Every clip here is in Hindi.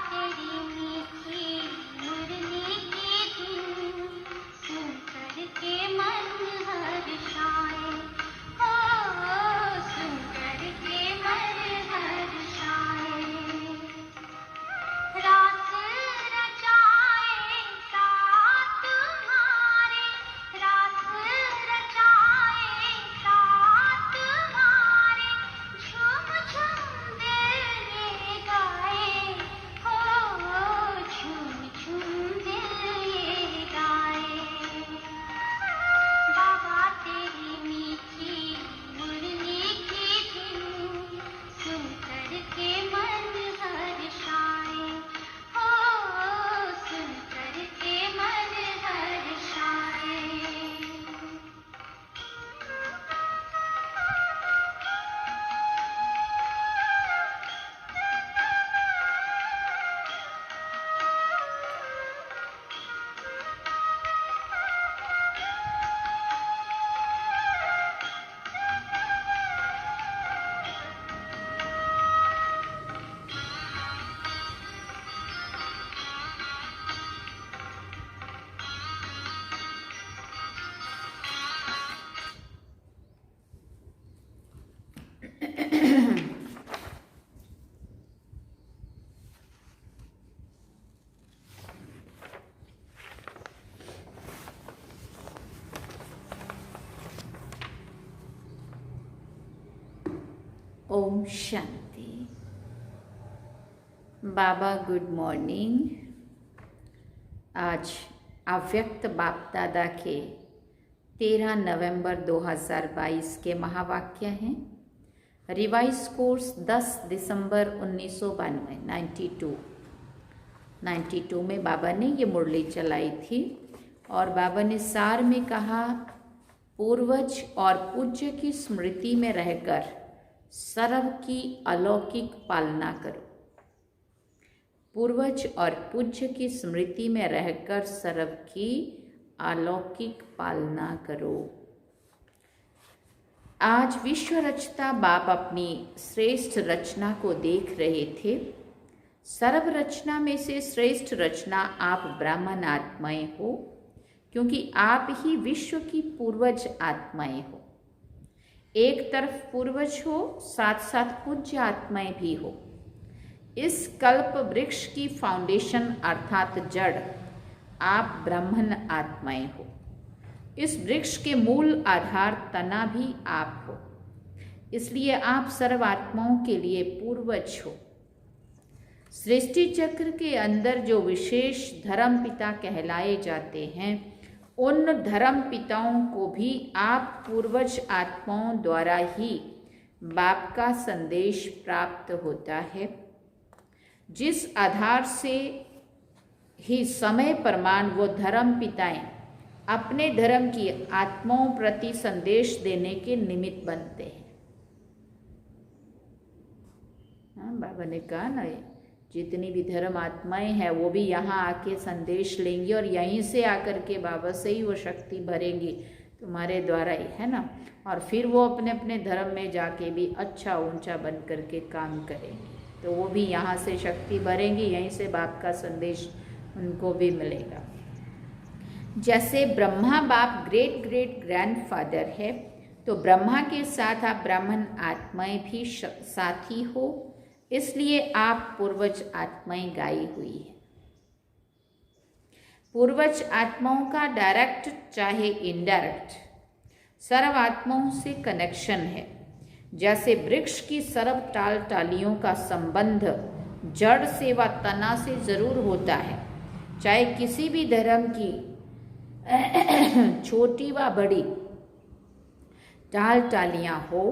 तेरी मीठी मुरली के धुन सुन करके मन हर्षाए, हो सुन करके मन हर्षाए। रात रचाए तात तुम्हारे, रात रचाए तात तुम्हारे, झूम झूम दिल ये गाए, हो झूम झूम दिल ये गाए। बाबा तेरी मीठी मुरली की धुन सुन करके मन हर्षाए, हो सुन करके मन हर्षाए। ओम शांति। बाबा गुड मॉर्निंग। आज अव्यक्त बाप दादा के 13 नवंबर 2022 के महावाक्य हैं। रिवाइज कोर्स 10 दिसंबर 1992 92 में बाबा ने ये मुरली चलाई थी और बाबा ने सार में कहा, पूर्वज और पूज्य की स्मृति में रहकर सर्व की अलौकिक पालना करो। पूर्वज और पूज्य की स्मृति में रहकर सर्व की अलौकिक पालना करो। आज विश्व रचता बाप अपनी श्रेष्ठ रचना को देख रहे थे। सर्व रचना में से श्रेष्ठ रचना आप ब्राह्मण आत्माएं हो, क्योंकि आप ही विश्व की पूर्वज आत्माएं हो। एक तरफ पूर्वज हो, साथ साथ पूज्य आत्माएं भी हो। इस कल्प वृक्ष की फाउंडेशन अर्थात जड़ आप ब्राह्मण आत्माएं हो। इस वृक्ष के मूल आधार तना भी आप हो, इसलिए आप सर्व आत्माओं के लिए पूर्वज हो। सृष्टि चक्र के अंदर जो विशेष धर्म पिता कहलाए जाते हैं, उन धर्म पिताओं को भी आप पूर्वज आत्माओं द्वारा ही बाप का संदेश प्राप्त होता है, जिस आधार से ही समय प्रमाण वो धर्म पिताएं अपने धर्म की आत्माओं प्रति संदेश देने के निमित्त बनते हैं। बाबा ने कहा ना, जितनी भी धर्म आत्माएं हैं वो भी यहाँ आके संदेश लेंगी और यहीं से आकर के बाबा से ही वो शक्ति भरेंगी, तुम्हारे द्वारा ही, है ना। और फिर वो अपने अपने धर्म में जाके भी अच्छा ऊंचा बन करके काम करेंगी, तो वो भी यहाँ से शक्ति भरेंगी, यहीं से बाप का संदेश उनको भी मिलेगा। जैसे ब्रह्मा बाप ग्रेट ग्रेट ग्रैंडफादर है, तो ब्रह्मा के साथ आप ब्राह्मण आत्माएं भी साथी हो, इसलिए आप पूर्वज आत्माएं गाई हुई है। पूर्वज आत्माओं का डायरेक्ट चाहे इनडायरेक्ट सर्व आत्माओं से कनेक्शन है। जैसे वृक्ष की सर्व टाल टालियों का संबंध जड़ से व तना से जरूर होता है, चाहे किसी भी धर्म की छोटी व बड़ी टाल टालियां हो,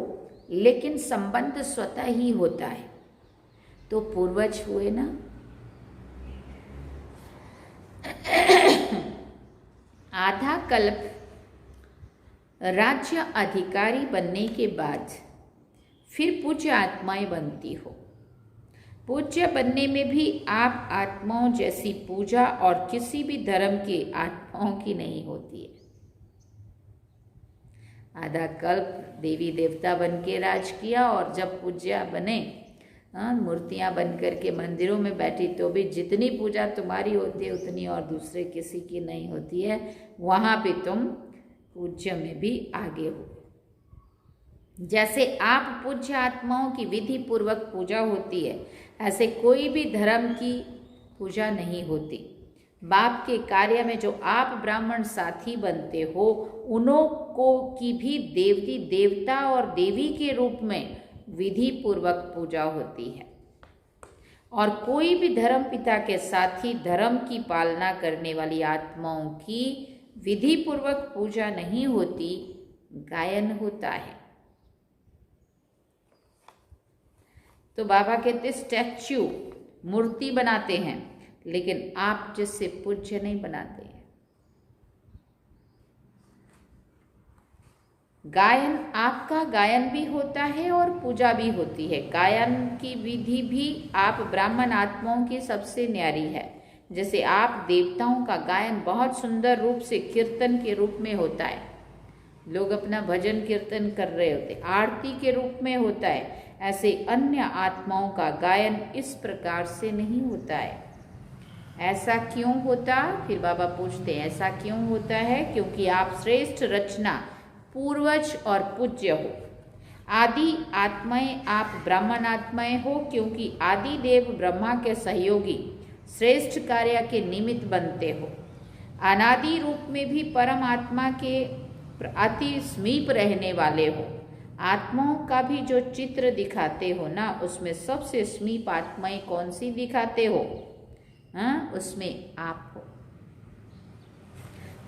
लेकिन संबंध स्वतः ही होता है। तो पूर्वज हुए ना। आधा कल्प राज्य अधिकारी बनने के बाद फिर पूज्य आत्माएं बनती हो। पूज्य बनने में भी आप आत्माओं जैसी पूजा और किसी भी धर्म के आत्माओं की नहीं होती है। आधा कल्प देवी देवता बन के राज किया और जब पूज्य बने हाँ, मूर्तियाँ बन करके मंदिरों में बैठी तो भी जितनी पूजा तुम्हारी होती है उतनी और दूसरे किसी की नहीं होती है। वहाँ पे तुम पूज्य में भी आगे हो। जैसे आप पूज्य आत्माओं की विधि पूर्वक पूजा होती है, ऐसे कोई भी धर्म की पूजा नहीं होती। बाप के कार्य में जो आप ब्राह्मण साथी बनते हो, उन्हों को की भी देवती देवता और देवी के रूप में विधि पूर्वक पूजा होती है। और कोई भी धर्म पिता के साथी धर्म की पालना करने वाली आत्माओं की विधि पूर्वक पूजा नहीं होती, गायन होता है। तो बाबा कहते स्टैच्यू, मूर्ति बनाते हैं, लेकिन आप जिससे पूज्य नहीं बनाते हैं। गायन, आपका गायन भी होता है और पूजा भी होती है। गायन की विधि भी आप ब्राह्मण आत्माओं की सबसे न्यारी है। जैसे आप देवताओं का गायन बहुत सुंदर रूप से कीर्तन के रूप में होता है, लोग अपना भजन कीर्तन कर रहे होते, आरती के रूप में होता है, ऐसे अन्य आत्माओं का गायन इस प्रकार से नहीं होता है। ऐसा क्यों होता? फिर बाबा पूछते हैं ऐसा क्यों होता है? क्योंकि आप श्रेष्ठ रचना, पूर्वज और पूज्य हो। आदि आत्माएं आप ब्राह्मण आत्माएं हो, क्योंकि आदि देव ब्रह्मा के सहयोगी श्रेष्ठ कार्य के निमित्त बनते हो। अनादि रूप में भी परम आत्मा के अति समीप रहने वाले हो। आत्माओं का भी जो चित्र दिखाते हो ना, उसमें सबसे समीप आत्माएं कौन सी दिखाते हो? हाँ, उसमें आप हो।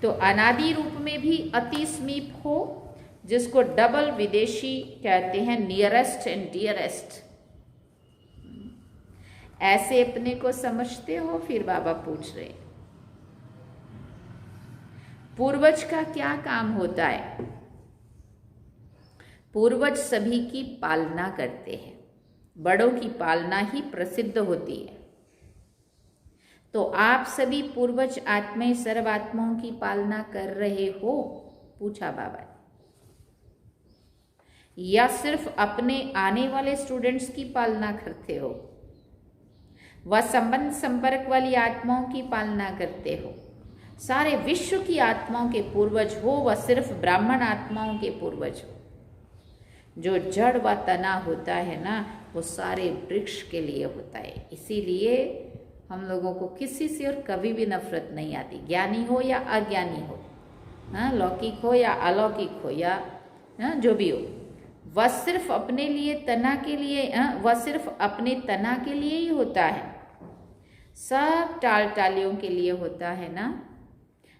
तो अनादि रूप में भी अति समीप हो, जिसको डबल विदेशी कहते हैं, नियरेस्ट एंड डियरेस्ट। ऐसे अपने को समझते हो? फिर बाबा पूछ रहे पूर्वज का क्या काम होता है? पूर्वज सभी की पालना करते हैं, बड़ों की पालना ही प्रसिद्ध होती है। तो आप सभी पूर्वज आत्माएं सर्व आत्माओं की पालना कर रहे हो? पूछा बाबा। या सिर्फ अपने आने वाले स्टूडेंट्स की पालना करते हो? वह संबंध संपर्क वाली आत्माओं की पालना करते हो? सारे विश्व की आत्माओं के पूर्वज हो, वह सिर्फ ब्राह्मण आत्माओं के पूर्वज हो? जो जड़ व तना होता है ना, वो सारे वृक्ष के लिए होता है। इसीलिए हम लोगों को किसी से और कभी भी नफरत नहीं आती, ज्ञानी हो या अज्ञानी हो, हाँ, लौकिक हो या अलौकिक हो, या हाँ, जो भी हो, वह सिर्फ अपने लिए तना के लिए, वह सिर्फ अपने तना के लिए ही होता है। सब टाल टालियों के लिए होता है ना।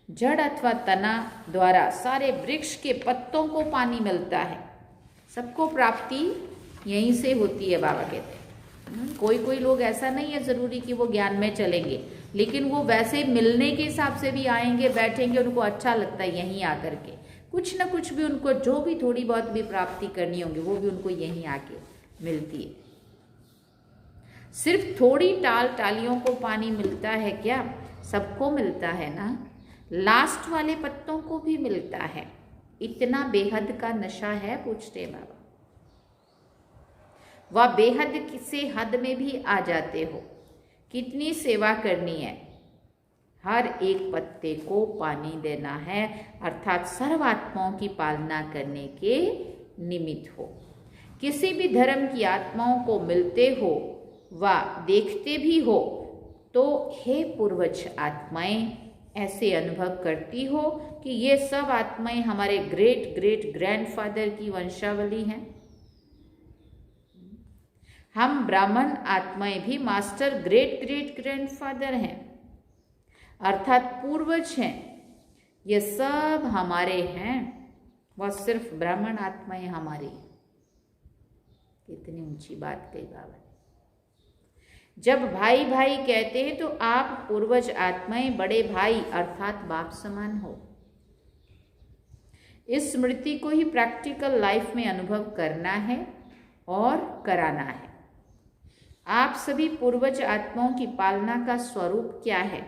जड़ अथवा तना द्वारा सारे वृक्ष के पत्तों को पानी मिलता है। सबको प्राप्ति यहीं से होती है, बाबा कहते हैं। कोई कोई लोग ऐसा नहीं है जरूरी कि वो ज्ञान में चलेंगे, लेकिन वो वैसे मिलने के हिसाब से भी आएंगे, बैठेंगे, उनको अच्छा लगता है यहीं आकर के। कुछ न कुछ भी उनको जो भी थोड़ी बहुत भी प्राप्ति करनी होगी, वो भी उनको यहीं आके मिलती है। सिर्फ थोड़ी टाल टालियों को पानी मिलता है क्या? सबको मिलता है ना। लास्ट वाले पत्तों को भी मिलता है। इतना बेहद का नशा है, पूछते बाबा। वह बेहद से हद में भी आ जाते हो। कितनी सेवा करनी है? हर एक पत्ते को पानी देना है, अर्थात सर्वात्माओं की पालना करने के निमित्त हो। किसी भी धर्म की आत्माओं को मिलते हो व देखते भी हो तो हे पूर्वज आत्माएं, ऐसे अनुभव करती हो कि ये सब आत्माएं हमारे ग्रेट ग्रेट ग्रैंडफादर की वंशावली हैं। हम ब्राह्मण आत्माएं भी मास्टर ग्रेट ग्रेट ग्रैंडफादर हैं, अर्थात पूर्वज हैं। ये सब हमारे हैं, वह सिर्फ ब्राह्मण आत्माएं हमारी। कितनी ऊंची बात कही बाबा ने। जब भाई भाई कहते हैं तो आप पूर्वज आत्माएं बड़े भाई अर्थात बाप समान हो। इस स्मृति को ही प्रैक्टिकल लाइफ में अनुभव करना है और कराना है। आप सभी पूर्वज आत्माओं की पालना का स्वरूप क्या है?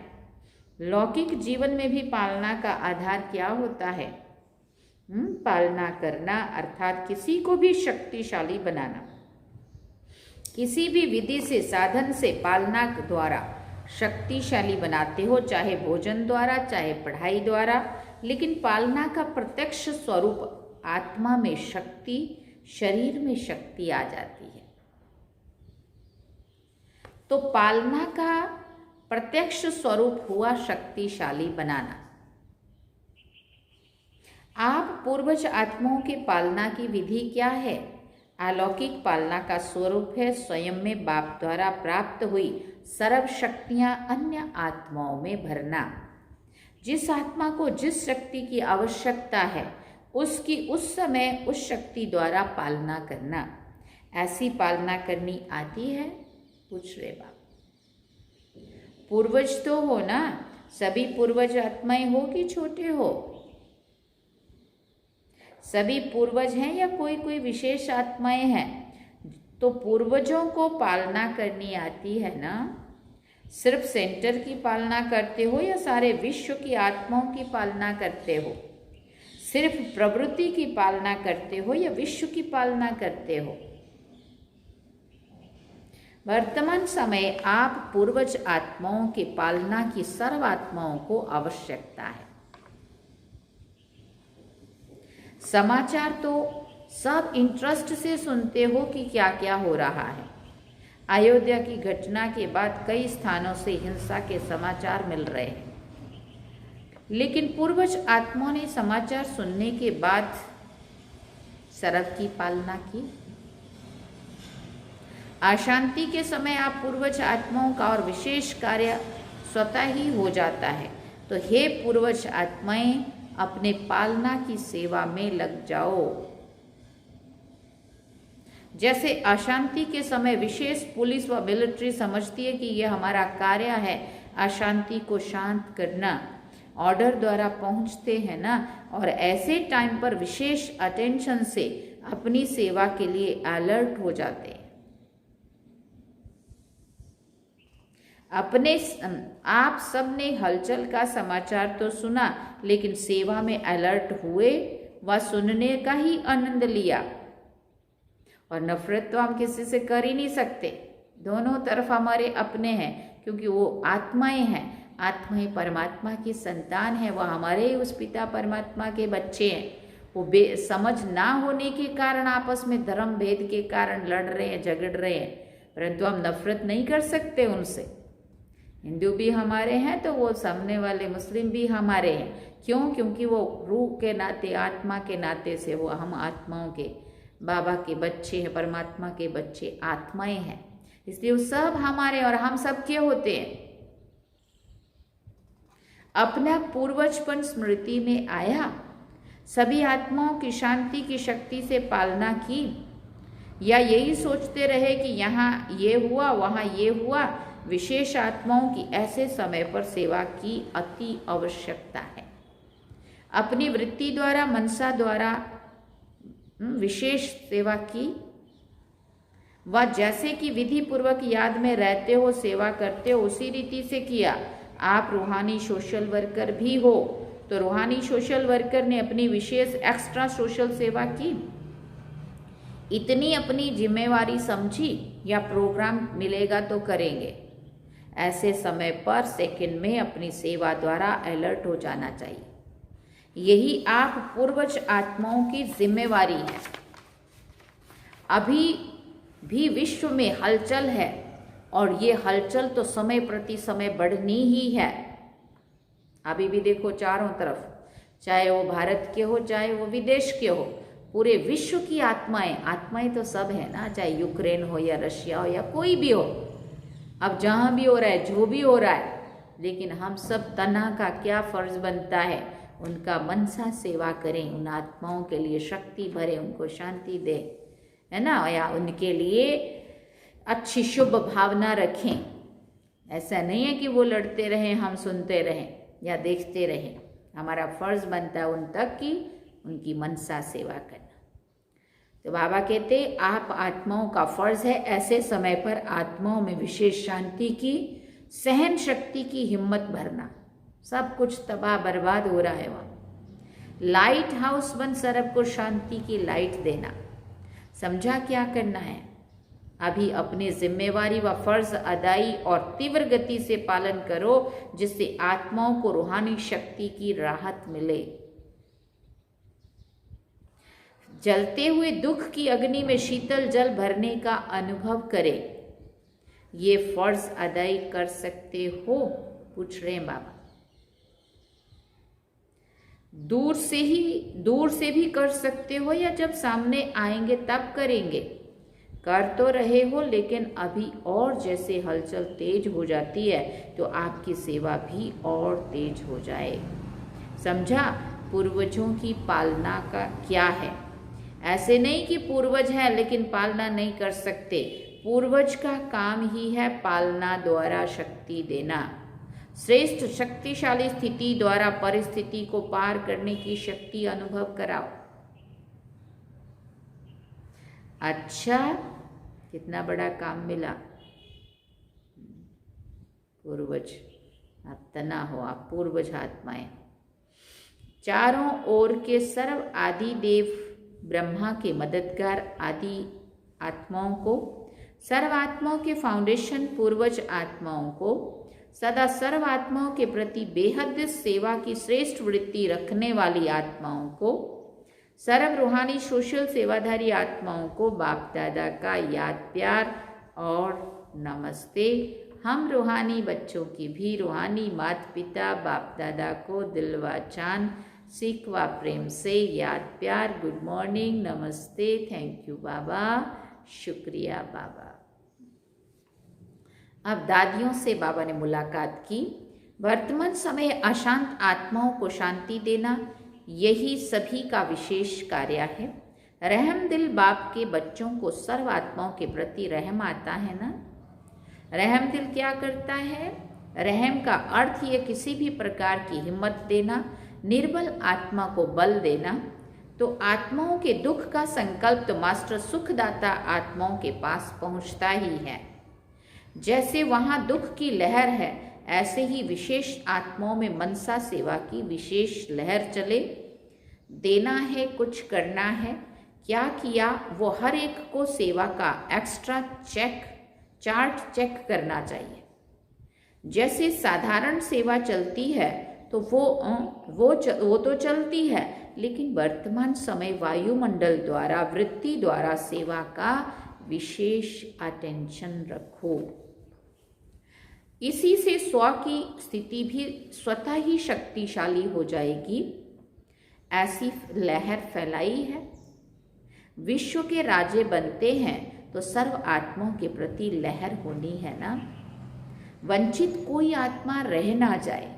लौकिक जीवन में भी पालना का आधार क्या होता है? पालना करना अर्थात किसी को भी शक्तिशाली बनाना। किसी भी विधि से, साधन से पालना द्वारा शक्तिशाली बनाते हो, चाहे भोजन द्वारा, चाहे पढ़ाई द्वारा, लेकिन पालना का प्रत्यक्ष स्वरूप आत्मा में शक्ति, शरीर में शक्ति आ जाती है। तो पालना का प्रत्यक्ष स्वरूप हुआ शक्तिशाली बनाना। आप पूर्वज आत्माओं के पालना की विधि क्या है? अलौकिक पालना का स्वरूप है स्वयं में बाप द्वारा प्राप्त हुई सर्व शक्तियां अन्य आत्माओं में भरना। जिस आत्मा को जिस शक्ति की आवश्यकता है उसकी उस समय उस शक्ति द्वारा पालना करना। ऐसी पालना करनी आती है? पूछ रहे बाप। पूर्वज तो हो ना, सभी पूर्वज आत्माएं हो कि छोटे हो? सभी पूर्वज हैं या कोई कोई विशेष आत्माएं हैं? तो पूर्वजों को पालना करनी आती है ना? सिर्फ सेंटर की पालना करते हो या सारे विश्व की आत्माओं की पालना करते हो? सिर्फ प्रवृत्ति की पालना करते हो या विश्व की पालना करते हो? वर्तमान समय आप पूर्वज आत्माओं के पालना की सर्व आत्माओं को आवश्यकता है। समाचार तो सब इंटरेस्ट से सुनते हो कि क्या क्या हो रहा है। अयोध्या की घटना के बाद कई स्थानों से हिंसा के समाचार मिल रहे हैं, लेकिन पूर्वज आत्माओं ने समाचार सुनने के बाद सरब की पालना की। अशांति के समय आप पूर्वज आत्माओं का और विशेष कार्य स्वतः ही हो जाता है। तो हे पूर्वज आत्माएं, अपने पालना की सेवा में लग जाओ। जैसे अशांति के समय विशेष पुलिस व मिलिट्री समझती है कि यह हमारा कार्य है अशांति को शांत करना, ऑर्डर द्वारा पहुंचते हैं ना, और ऐसे टाइम पर विशेष अटेंशन से अपनी सेवा के लिए अलर्ट हो जाते हैं। आप सब ने हलचल का समाचार तो सुना, लेकिन सेवा में अलर्ट हुए व सुनने का ही आनंद लिया। और नफरत तो हम किसी से कर ही नहीं सकते, दोनों तरफ हमारे अपने हैं, क्योंकि वो आत्माएं हैं। आत्माएं परमात्मा की संतान है, वह हमारे ही उस पिता परमात्मा के बच्चे हैं। वो समझ ना होने के कारण आपस में धर्म भेद के कारण लड़ रहे हैं, झगड़ रहे हैं, परंतु हम नफरत नहीं कर सकते उनसे। हिंदू भी हमारे हैं तो वो सामने वाले मुस्लिम भी हमारे हैं। क्यों? क्योंकि वो रूह के नाते, आत्मा के नाते से वो हम आत्माओं के, बाबा के बच्चे हैं, परमात्मा के बच्चे आत्माएं हैं, इसलिए वो सब हमारे और हम सब के होते हैं। अपना पूर्वजपन स्मृति में आया, सभी आत्माओं की शांति की शक्ति से पालना की, या यही सोचते रहे कि यहाँ ये हुआ वहाँ ये हुआ। विशेष आत्माओं की ऐसे समय पर सेवा की अति आवश्यकता है। अपनी वृत्ति द्वारा, मनसा द्वारा विशेष सेवा की, व जैसे कि विधि पूर्वक याद में रहते हो, सेवा करते हो, उसी रीति से किया। आप रूहानी सोशल वर्कर भी हो, तो रूहानी सोशल वर्कर ने अपनी विशेष एक्स्ट्रा सोशल सेवा की। इतनी अपनी जिम्मेवारी समझी, या प्रोग्राम मिलेगा तो करेंगे। ऐसे समय पर सेकंड में अपनी सेवा द्वारा अलर्ट हो जाना चाहिए। यही आप पूर्वज आत्माओं की जिम्मेवारी है। अभी भी विश्व में हलचल है, और ये हलचल तो समय प्रति समय बढ़नी ही है। अभी भी देखो चारों तरफ, चाहे वो भारत के हो, चाहे वो विदेश के हो, पूरे विश्व की आत्माएं तो सब है ना, चाहे यूक्रेन हो या रशिया हो या कोई भी हो। अब जहाँ भी हो रहा है, जो भी हो रहा है, लेकिन हम सब तना का क्या फर्ज बनता है? उनका मनसा सेवा करें, उन आत्माओं के लिए शक्ति भरें, उनको शांति दें, है ना, या उनके लिए अच्छी शुभ भावना रखें। ऐसा नहीं है कि वो लड़ते रहें, हम सुनते रहें या देखते रहें। हमारा फर्ज बनता है उन तक की उनकी मनसा सेवा करना। तो बाबा कहते, आप आत्माओं का फर्ज है ऐसे समय पर आत्माओं में विशेष शांति की, सहन शक्ति की हिम्मत भरना। सब कुछ तबाह बर्बाद हो रहा है वहाँ। लाइट हाउस बन सरब को शांति की लाइट देना। समझा क्या करना है? अभी अपनी जिम्मेवारी व फर्ज अदाई और तीव्र गति से पालन करो, जिससे आत्माओं को रूहानी शक्ति की राहत मिले। जलते हुए दुख की अग्नि में शीतल जल भरने का अनुभव करें। ये फर्ज अदाई कर सकते हो? पूछ रहे हैं बाबा। दूर से भी कर सकते हो या जब सामने आएंगे तब करेंगे? कर तो रहे हो, लेकिन अभी और जैसे हलचल तेज हो जाती है तो आपकी सेवा भी और तेज हो जाए। समझा? पूर्वजों की पालना का क्या है? ऐसे नहीं कि पूर्वज है लेकिन पालना नहीं कर सकते। पूर्वज का काम ही है पालना द्वारा शक्ति देना। श्रेष्ठ शक्तिशाली स्थिति द्वारा परिस्थिति को पार करने की शक्ति अनुभव कराओ। अच्छा, कितना बड़ा काम मिला। पूर्वज, आप तना हो, आप पूर्वज आत्माएं। चारों ओर के सर्व आदि देव ब्रह्मा के मददगार आदि आत्माओं को, सर्व आत्माओं के फाउंडेशन पूर्वज आत्माओं को, सदा सर्व आत्माओं के प्रति बेहद सेवा की श्रेष्ठ वृत्ति रखने वाली आत्माओं को, सर्व रूहानी सोशल सेवाधारी आत्माओं को बाप दादा का याद प्यार और नमस्ते। हम रूहानी बच्चों की भी रूहानी माता पिता बाप दादा को दिलवा चांद सीखवा प्रेम से याद प्यार, गुड मॉर्निंग, नमस्ते, थैंक यू बाबा, शुक्रिया बाबा। अब दादियों से बाबा ने मुलाकात की। वर्तमान समय अशांत आत्माओं को शांति देना, यही सभी का विशेष कार्य है। रहम दिल बाप के बच्चों को सर्व आत्माओं के प्रति रहम आता है ना। रहम दिल क्या करता है? रहम का अर्थ ये किसी भी प्रकार की हिम्मत देना, निर्बल आत्मा को बल देना। तो आत्माओं के दुख का संकल्प तो मास्टर सुखदाता आत्माओं के पास पहुंचता ही है। जैसे वहां दुख की लहर है, ऐसे ही विशेष आत्माओं में मनसा सेवा की विशेष लहर चले। देना है, कुछ करना है, क्या किया वो हर एक को सेवा का एक्स्ट्रा चार्ट चेक करना चाहिए। जैसे साधारण सेवा चलती है तो वो तो चलती है, लेकिन वर्तमान समय वायुमंडल द्वारा वृत्ति द्वारा सेवा का विशेष अटेंशन रखो। इसी से स्व की स्थिति भी स्वतः ही शक्तिशाली हो जाएगी। ऐसी लहर फैलाई है। विश्व के राजे बनते हैं तो सर्व आत्माओं के प्रति लहर होनी है ना। वंचित कोई आत्मा रह ना जाए,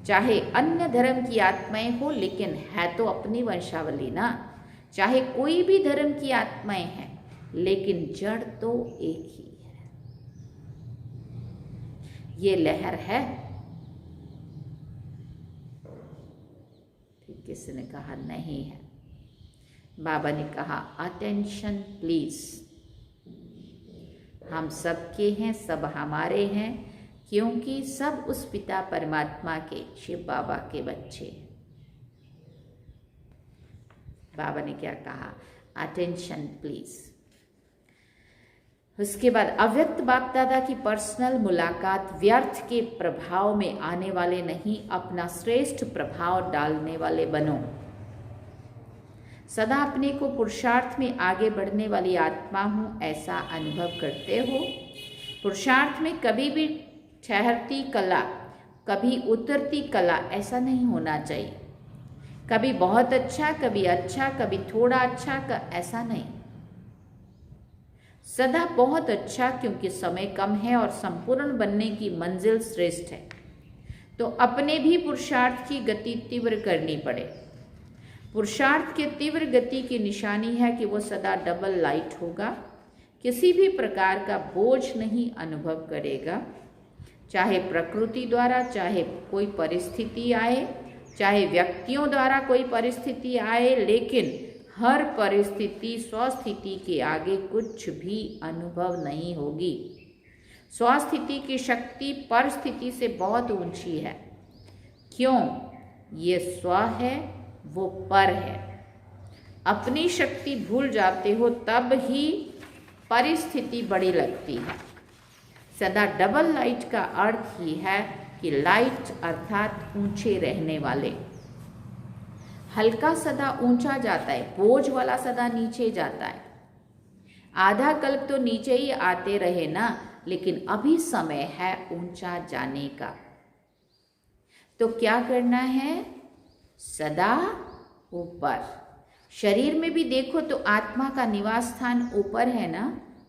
चाहे अन्य धर्म की आत्माएं हो, लेकिन है तो अपनी वंशावली ना। चाहे कोई भी धर्म की आत्माएं हैं, लेकिन जड़ तो एक ही है। ये लहर है। ठीक, किसी ने कहा नहीं है। बाबा ने कहा अटेंशन प्लीज। हम सबके हैं, सब हमारे हैं, क्योंकि सब उस पिता परमात्मा के शिव बाबा के बच्चे। बाबा ने क्या कहा? Attention please. उसके बाद अव्यक्त बाप दादा की पर्सनल मुलाकात। व्यर्थ के प्रभाव में आने वाले नहीं, अपना श्रेष्ठ प्रभाव डालने वाले बनो। सदा अपने को पुरुषार्थ में आगे बढ़ने वाली आत्मा हूँ ऐसा अनुभव करते हो। पुरुषार्थ में कभी भी ठहरती कला, कभी उतरती कला, ऐसा नहीं होना चाहिए। कभी बहुत अच्छा, कभी थोड़ा अच्छा, ऐसा नहीं। सदा बहुत अच्छा, क्योंकि समय कम है और संपूर्ण बनने की मंजिल श्रेष्ठ है। तो अपने भी पुरुषार्थ की गति तीव्र करनी पड़े। पुरुषार्थ के तीव्र गति की निशानी है कि वो सदा डबल लाइट होगा, किसी भी प्रकार का बोझ नहीं अनुभव करेगा। चाहे प्रकृति द्वारा, चाहे कोई परिस्थिति आए, चाहे व्यक्तियों द्वारा कोई परिस्थिति आए, लेकिन हर परिस्थिति स्वस्थिति के आगे कुछ भी अनुभव नहीं होगी। स्वस्थिति की शक्ति परिस्थिति से बहुत ऊंची है। क्यों? ये स्व है, वो पर है। अपनी शक्ति भूल जाते हो तब ही परिस्थिति बड़ी लगती है। सदा डबल लाइट का अर्थ ही है कि लाइट अर्थात ऊंचे रहने वाले। हल्का सदा ऊंचा जाता है, बोझ वाला सदा नीचे जाता है। आधा कल्प तो नीचे ही आते रहे ना, लेकिन अभी समय है ऊंचा जाने का। तो क्या करना है? सदा ऊपर। शरीर में भी देखो तो आत्मा का निवास स्थान ऊपर है ना,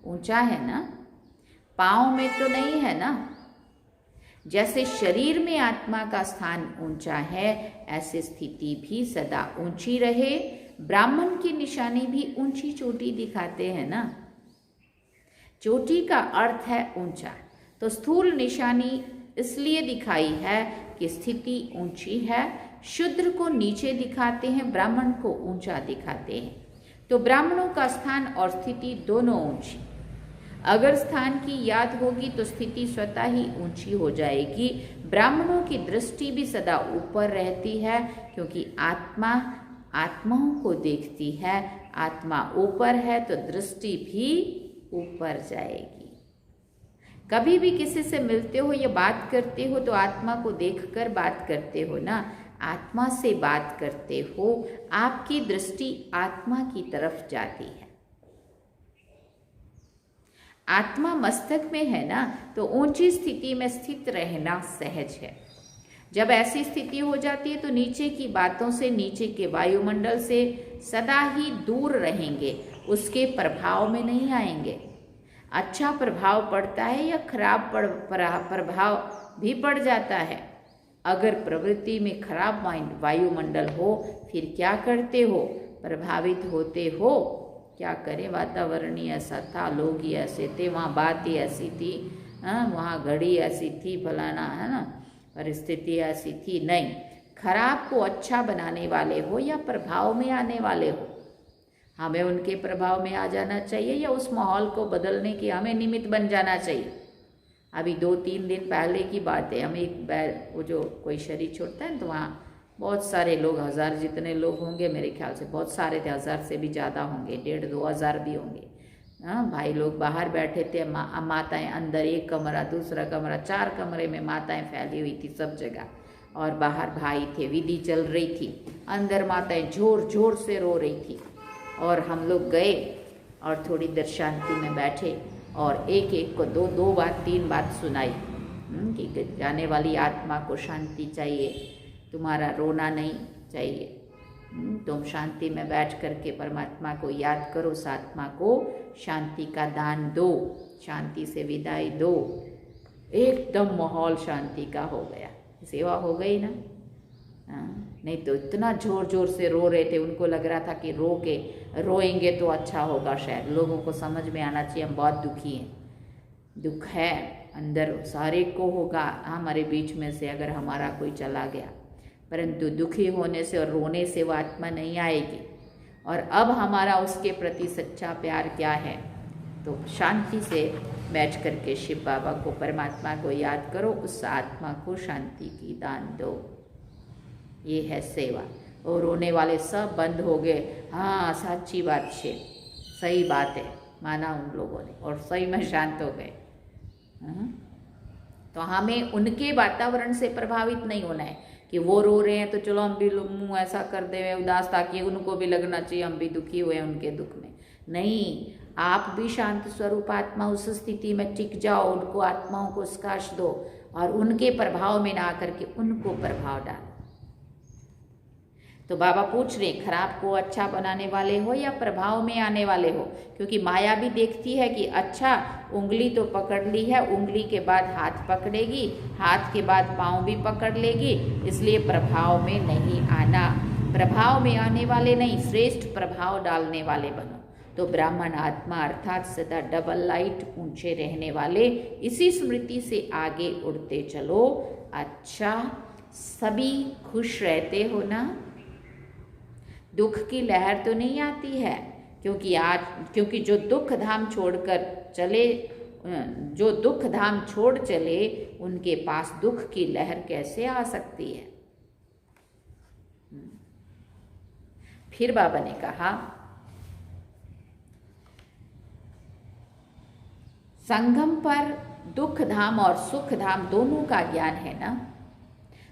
ऊंचा है ना, पांव में तो नहीं है ना। जैसे शरीर में आत्मा का स्थान ऊंचा है, ऐसी स्थिति भी सदा ऊंची रहे। ब्राह्मण की निशानी भी ऊंची चोटी दिखाते हैं ना। चोटी का अर्थ है ऊंचा, तो स्थूल निशानी इसलिए दिखाई है कि स्थिति ऊंची है। शूद्र को नीचे दिखाते हैं, ब्राह्मण को ऊंचा दिखाते हैं। तो ब्राह्मणों का स्थान और स्थिति दोनों ऊंची। अगर स्थान की याद होगी तो स्थिति स्वतः ही ऊंची हो जाएगी। ब्राह्मणों की दृष्टि भी सदा ऊपर रहती है, क्योंकि आत्मा आत्माओं को देखती है। आत्मा ऊपर है तो दृष्टि भी ऊपर जाएगी। कभी भी किसी से मिलते हो या बात करते हो तो आत्मा को देखकर बात करते हो ना, आत्मा से बात करते हो। आपकी दृष्टि आत्मा की तरफ जाती है। आत्मा मस्तक में है ना, तो ऊंची स्थिति में स्थित रहना सहज है। जब ऐसी स्थिति हो जाती है तो नीचे की बातों से, नीचे के वायुमंडल से सदा ही दूर रहेंगे, उसके प्रभाव में नहीं आएंगे। अच्छा प्रभाव पड़ता है या खराब प्रभाव भी पड़ जाता है। अगर प्रवृत्ति में खराब वायुमंडल हो, फिर क्या करते हो? प्रभावित होते हो। क्या करें, वातावरण ही ऐसा था, लोग ही ऐसे थे, वहाँ बात ही ऐसी थी, वहाँ घड़ी ऐसी थी, फलाना है ना, परिस्थिति ऐसी थी। नहीं, खराब को अच्छा बनाने वाले हो या प्रभाव में आने वाले हो, हमें उनके प्रभाव में आ जाना चाहिए या उस माहौल को बदलने के हमें निमित्त बन जाना चाहिए। अभी 2-3 दिन पहले की बात है, हम एक बार वो जो कोई शरीर छोड़ता है तो वहाँ बहुत सारे लोग, 1000 जितने लोग होंगे मेरे ख्याल से, बहुत सारे थे, 1000 से भी ज़्यादा होंगे, 1500-2000 हज़ार भी होंगे। हाँ, भाई लोग बाहर बैठे थे, माताएं अंदर, एक कमरा, दूसरा कमरा, 4 कमरे में माताएं फैली हुई थी सब जगह, और बाहर भाई थे, विधि चल रही थी, अंदर माताएं जोर जोर से रो रही थी। और हम लोग गए और थोड़ी देर शांति में बैठे और एक एक को 2 बात 3 बात सुनाई कि जाने वाली आत्मा को शांति चाहिए, तुम्हारा रोना नहीं चाहिए, तुम शांति में बैठ करके परमात्मा को याद करो, उस आत्मा को शांति का दान दो, शांति से विदाई दो। एकदम माहौल शांति का हो गया, सेवा हो गई ना। नहीं तो इतना जोर जोर से रो रहे थे, उनको लग रहा था कि रोएंगे तो अच्छा होगा, शायद लोगों को समझ में आना चाहिए हम बहुत दुखी हैं। दुख है अंदर, सारे को होगा हमारे बीच में से अगर हमारा कोई चला गया, परंतु दुखी होने से और रोने से वो आत्मा नहीं आएगी। और अब हमारा उसके प्रति सच्चा प्यार क्या है? तो शांति से बैठ करके शिव बाबा को, परमात्मा को याद करो, उस आत्मा को शांति की दान दो। ये है सेवा। और रोने वाले सब बंद हो गए। हाँ, सच्ची बात है, सही बात है, माना उन लोगों ने, और सही में शांत हो गए। तो हमें उनके वातावरण से प्रभावित नहीं होना है कि वो रो रहे हैं तो चलो हम भी मुंह ऐसा कर दे उदास, ताकि उनको भी लगना चाहिए हम भी दुखी हुए उनके दुख में। नहीं, आप भी शांत स्वरूप आत्मा उस स्थिति में टिक जाओ, उनको आत्माओं को स्काश दो और उनके प्रभाव में ना आकर के उनको प्रभाव डालो। तो बाबा पूछ रहे, खराब को अच्छा बनाने वाले हो या प्रभाव में आने वाले हो? क्योंकि माया भी देखती है कि अच्छा उंगली तो पकड़ ली है, उंगली के बाद हाथ पकड़ेगी, हाथ के बाद पाँव भी पकड़ लेगी, इसलिए प्रभाव में नहीं आना। प्रभाव में आने वाले नहीं, श्रेष्ठ प्रभाव डालने वाले बनो। तो ब्राह्मण आत्मा अर्थात सदा डबल लाइट, ऊंचे रहने वाले, इसी स्मृति से आगे उड़ते चलो। अच्छा, सभी खुश रहते हो ना? दुख की लहर तो नहीं आती है, क्योंकि जो दुख धाम छोड़कर चले, जो दुख धाम छोड़ चले, उनके पास दुख की लहर कैसे आ सकती है? फिर बाबा ने कहा, संगम पर दुख धाम और सुख धाम दोनों का ज्ञान है ना।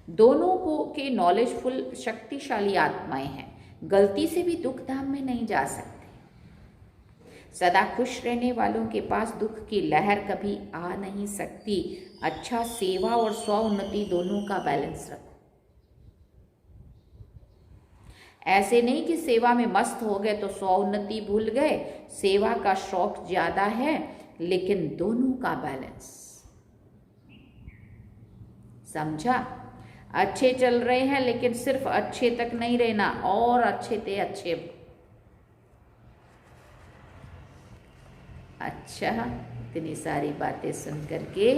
दोनों को के नॉलेजफुल शक्तिशाली आत्माएं हैं, गलती से भी दुख धाम में नहीं जा सकते। सदा खुश रहने वालों के पास दुख की लहर कभी आ नहीं सकती। अच्छा, सेवा और स्व उन्नति दोनों का बैलेंस रखो। ऐसे नहीं कि सेवा में मस्त हो गए तो स्व उन्नति भूल गए। सेवा का शौक ज्यादा है, लेकिन दोनों का बैलेंस। समझा? अच्छे चल रहे हैं, लेकिन सिर्फ अच्छे तक नहीं रहना, और अच्छे थे अच्छे। अच्छा, इतनी सारी बातें सुन करके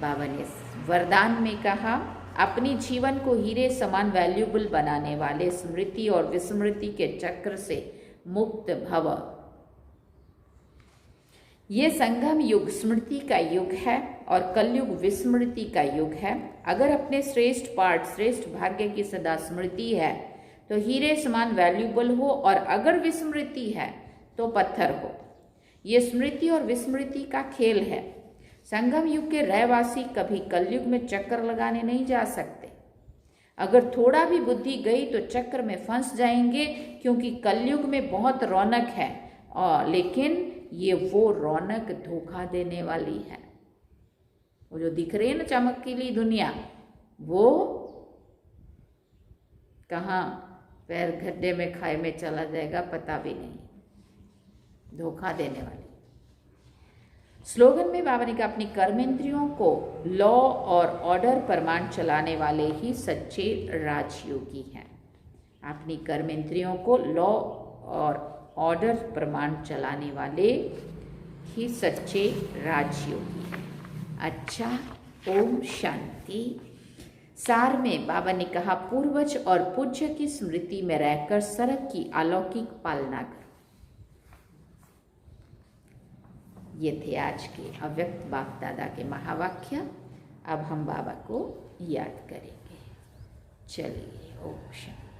बाबा ने वरदान में कहा, अपनी जीवन को हीरे समान वैल्यूबल बनाने वाले स्मृति और विस्मृति के चक्र से मुक्त भव। ये संगम युग स्मृति का युग है और कलयुग विस्मृति का युग है। अगर अपने श्रेष्ठ पाठ, श्रेष्ठ भाग्य की सदा स्मृति है तो हीरे समान वैल्यूबल हो, और अगर विस्मृति है तो पत्थर हो। ये स्मृति और विस्मृति का खेल है। संगम युग के रहवासी कभी कलयुग में चक्कर लगाने नहीं जा सकते। अगर थोड़ा भी बुद्धि गई तो चक्र में फंस जाएंगे, क्योंकि कलयुग में बहुत रौनक है, लेकिन ये वो रौनक धोखा देने वाली है। वो जो दिख रही है ना चमकीली दुनिया, वो कहाँ पैर गड्ढे में खाई में चला जाएगा पता भी नहीं। धोखा देने वाली। स्लोगन में बाबा ने कहा, अपनी कर्मेंद्रियों को लॉ और ऑर्डर प्रमाण चलाने वाले ही सच्चे राजयोगी हैं। अपनी कर्मेंद्रियों को लॉ और ऑर्डर प्रमाण चलाने वाले ही सच्चे राजयोगी हैं। अच्छा, ओम शांति। सार में बाबा ने कहा, पूर्वज और पूज्य की स्मृति में रहकर सरक की अलौकिक पालना करो। ये थे आज के अव्यक्त बाप दादा के महावाक्य। अब हम बाबा को याद करेंगे। चलिए, ओम शांति।